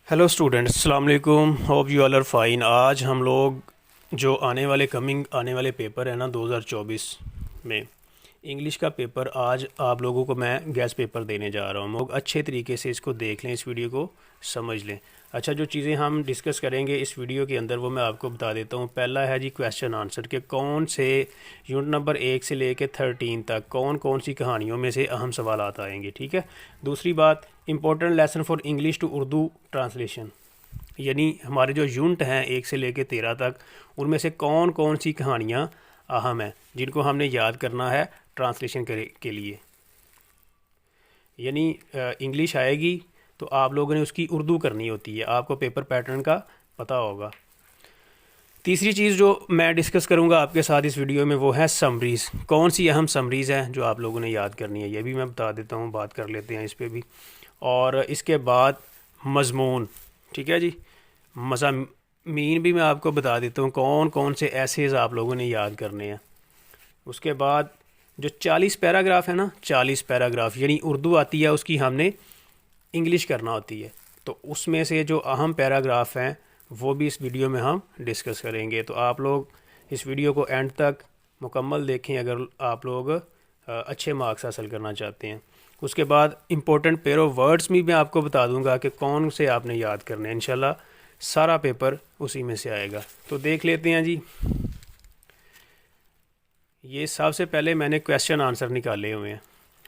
Hello students, अस्सलाम वालेकुम। Hope you all are fine. आज हम लोग जो आने वाले पेपर है ना 2024 में इंग्लिश का पेपर, आज आप लोगों को मैं गैस पेपर देने जा रहा हूँ। लोग अच्छे तरीके से इसको देख लें, इस वीडियो को समझ लें। अच्छा, जो चीज़ें हम डिस्कस करेंगे इस वीडियो के अंदर वो मैं आपको बता देता हूँ। पहला है जी क्वेश्चन आंसर के कौन से यूनिट नंबर 1 से लेकर 13 तक कौन कौन सी कहानियों में से अहम सवाल आएंगे, ठीक है। दूसरी बात, important lesson for English to Urdu translation, यानी हमारे जो यूनिट हैं 1 से लेकर 13 तक उनमें से कौन कौन सी कहानियाँ अहम हैं जिनको हमने याद करना है ट्रांसलेशन के लिए। यानी इंग्लिश आएगी तो आप लोगों ने उसकी उर्दू करनी होती है, आपको पेपर पैटर्न का पता होगा। तीसरी चीज़ जो मैं डिस्कस करूंगा आपके साथ इस वीडियो में वो है समरीज़। कौन सी अहम समरीज़ हैं जो आप लोगों ने याद करनी है, ये भी मैं बता देता हूँ, बात कर लेते हैं इस पर भी। और इसके बाद मज़मून, ठीक है जी। मज़ामीन भी मैं आपको बता देता हूँ कौन कौन से एसेज आप लोगों ने याद करने हैं। उसके बाद जो 40 पैराग्राफ है ना, 40 पैराग्राफ यानी उर्दू आती है उसकी हमने इंग्लिश करना होती है, तो उसमें से जो अहम पैराग्राफ हैं वो भी इस वीडियो में हम डिस्कस करेंगे। तो आप लोग इस वीडियो को एंड तक मुकम्मल देखें अगर आप लोग अच्छे मार्क्स हासिल करना चाहते हैं। उसके बाद इंपॉर्टेंट पेयर ऑफ वर्ड्स भी मैं आपको बता दूंगा कि कौन से आपने याद करने हैं। इंशाल्लाह सारा पेपर उसी में से आएगा। तो देख लेते हैं जी। ये सबसे पहले मैंने क्वेश्चन आंसर निकाले हुए हैं।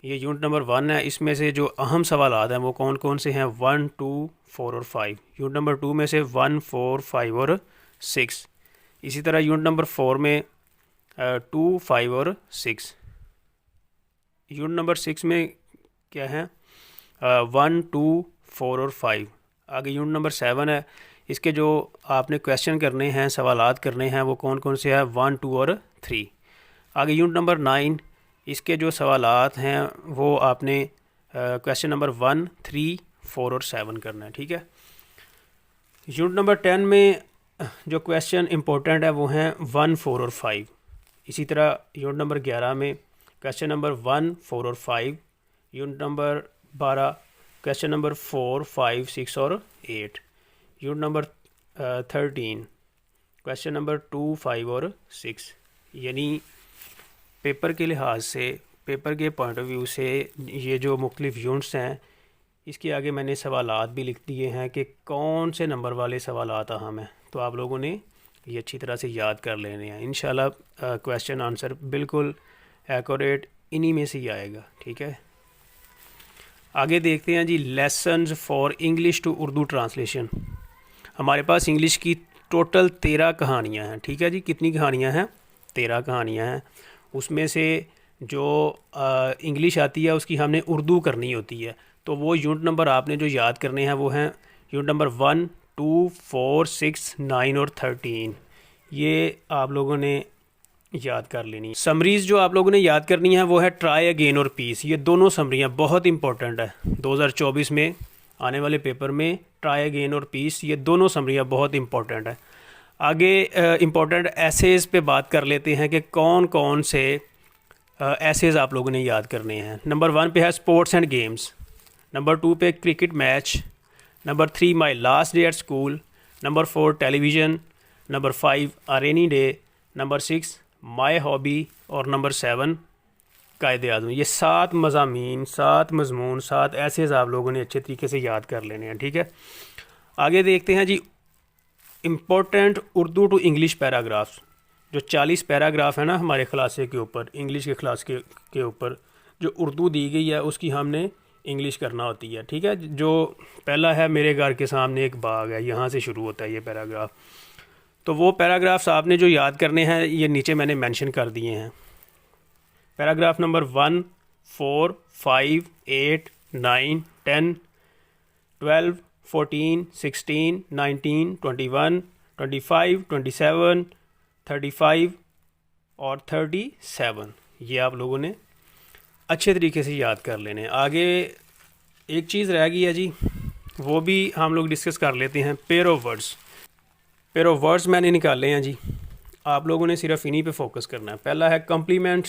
ये यूनिट नंबर 1 है, इसमें से जो अहम सवाल हैं वो कौन कौन से हैं, 1, 2, 4 और 5। यूनिट नंबर 2 में से 1, 4, 5 और 6। इसी तरह यूनिट नंबर 4 में 2, 5 और 6। यूनिट नंबर 6 में क्या है, 1, 2, 4 और 5। आगे यूनिट नंबर 7 है, इसके जो आपने क्वेश्चन करने हैं, सवालात करने हैं वो कौन कौन से हैं, 1, 2 और 3। आगे यूनिट नंबर 9, इसके जो सवालात हैं वो आपने क्वेश्चन नंबर 1, 3, 4 और 7 करना है, ठीक है। यूनिट नंबर 10 में जो क्वेश्चन इंपॉर्टेंट है वो हैं 1, 4 और 5। इसी तरह यूनिट नंबर 11 में क्वेश्चन नंबर 1, 4 और 5। यूनिट नंबर 12 क्वेश्चन नंबर 4, 5, 6 और 8। यूनिट नंबर 13 क्वेश्चन नंबर 2, 5 और 6। यानी पेपर के लिहाज से, पेपर के पॉइंट ऑफ व्यू से ये जो मुख्तलिफ यूनिट्स हैं इसके आगे मैंने सवालात भी लिख दिए हैं कि कौन से नंबर वाले सवालात अहम हैं। तो आप लोगों ने ये अच्छी तरह से याद कर लेने हैं। इंशाल्लाह क्वेश्चन आंसर बिल्कुल एक्यूरेट इन्हीं में से ही आएगा, ठीक है। आगे देखते हैं जी, lessons for English to Urdu translation. हमारे पास इंग्लिश की टोटल 13 कहानियाँ हैं, ठीक है जी। कितनी कहानियाँ हैं, 13 कहानियाँ हैं। उसमें से जो इंग्लिश आती है उसकी हमने उर्दू करनी होती है। तो वो यूनिट नंबर आपने जो याद करने हैं वो हैं यूनिट नंबर 1, 2, 4, 6, 9 और 13। ये आप लोगों ने याद कर लेनी है। समरीज़ जो आप लोगों ने याद करनी है वो है ट्राई अगेन और पीस। ये दोनों समरियाँ बहुत इंपॉर्टेंट है 2024 में आने वाले पेपर में। ट्राई अगेन और पीस, ये दोनों समरियाँ बहुत इंपॉर्टेंट है। आगे इम्पोर्टेंट एसेज पे बात कर लेते हैं कि कौन कौन से एसेज आप लोगों ने याद करने हैं। नंबर 1 पे है स्पोर्ट्स एंड गेम्स। नंबर 2 पे cricket match. Number 3 my last day at school. Number 4 television. Number 5 a rainy day. Number 6 my hobby. और नंबर 7 कायदे आज़म। ये 7 मज़ामीन, 7 मज़मून, 7 एसेज आप लोगों ने अच्छे तरीके से याद कर लेने हैं, ठीक है। आगे देखते हैं जी, important Urdu to English paragraphs. जो 40 पैराग्राफ है ना हमारे खलासे के ऊपर, इंग्लिश के क्लास के ऊपर जो उर्दू दी गई है उसकी हमने इंग्लिश करना होती है, ठीक है। जो पहला है, मेरे घर के सामने एक बाग है, यहाँ से शुरू होता है ये पैराग्राफ। तो वो पैराग्राफ्स आपने जो याद करने हैं ये नीचे मैंने मेंशन कर दिए हैं। पैराग्राफ नंबर 1, 4, 5, 8, 9, 10, 12, 14, 16, 19, 21, 25, 27, 35 और 37। ये आप लोगों ने अच्छे तरीके से याद कर लेने हैं। आगे एक चीज़ रह गई है जी, वो भी हम लोग डिस्कस कर लेते हैं। Pair of words. Pair of words मैंने निकाले हैं जी, आप लोगों ने सिर्फ इन्हीं पे फोकस करना है। पहला है कम्प्लीमेंट,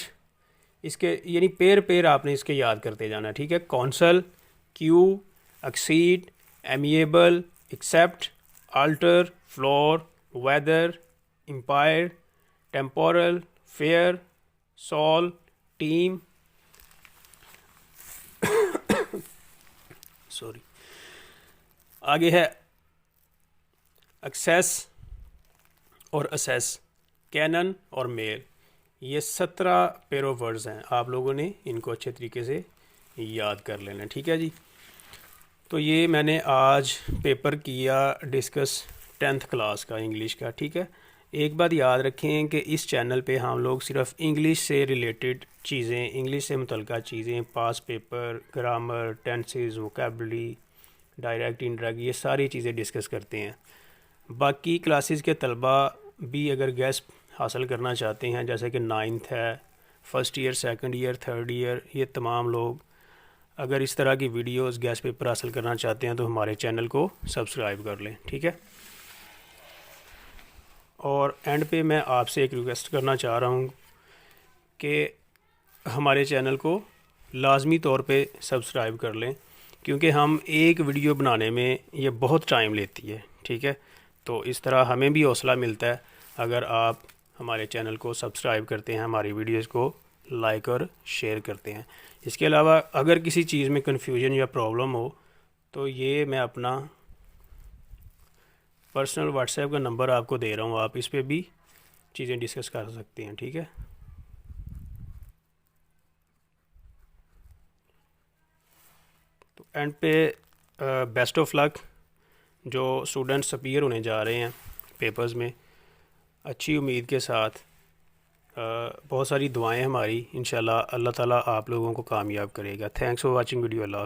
इसके यानी पेयर आपने इसके याद करते जाना है, ठीक है। Council, queue, exceed, amiable, accept, alter, floor, weather, empire, temporal, fair, soul, team, sorry, आगे है एक्सेस और असेस, कैनन और मेल। ये 17 पेयर ऑफ वर्ड्स हैं, आप लोगों ने इनको अच्छे तरीके से याद कर लेना, ठीक है जी। तो ये मैंने आज पेपर किया डिस्कस 10th क्लास का इंग्लिश का, ठीक है। एक बात याद रखें कि इस चैनल पे हम लोग सिर्फ इंग्लिश से रिलेटेड चीज़ें, इंग्लिश से मुतल्लिक़ चीज़ें, pass paper, grammar, tenses, vocabulary, direct, indirect, ये सारी चीज़ें डिस्कस करते हैं। बाकी क्लासेस के तलबा भी अगर गैस हासिल करना चाहते हैं, जैसे कि 9th है, first year, second year, third year, ये तमाम लोग अगर इस तरह की वीडियोस गैस पेपर हासिल करना चाहते हैं तो हमारे चैनल को सब्सक्राइब कर लें, ठीक है। और एंड पे मैं आपसे एक रिक्वेस्ट करना चाह रहा हूँ कि हमारे चैनल को लाजमी तौर पे सब्सक्राइब कर लें, क्योंकि हम एक वीडियो बनाने में ये बहुत टाइम लेती है, ठीक है। तो इस तरह हमें भी हौसला मिलता है अगर आप हमारे चैनल को सब्सक्राइब करते हैं, हमारी वीडियोस को लाइक और शेयर करते हैं। इसके अलावा अगर किसी चीज़ में कन्फ्यूजन या प्रॉब्लम हो तो ये मैं अपना पर्सनल व्हाट्सएप का नंबर आपको दे रहा हूँ, आप इस पे भी चीज़ें डिस्कस कर सकते हैं, ठीक है। तो एंड पे बेस्ट ऑफ लक जो स्टूडेंट्स अपीयर होने जा रहे हैं पेपर्स में, अच्छी उम्मीद के साथ बहुत सारी दुआएं हमारी, इंशाल्लाह अल्लाह ताला आप लोगों को कामयाब करेगा। Thanks for watching video. अल्लाह हाफ़िज़।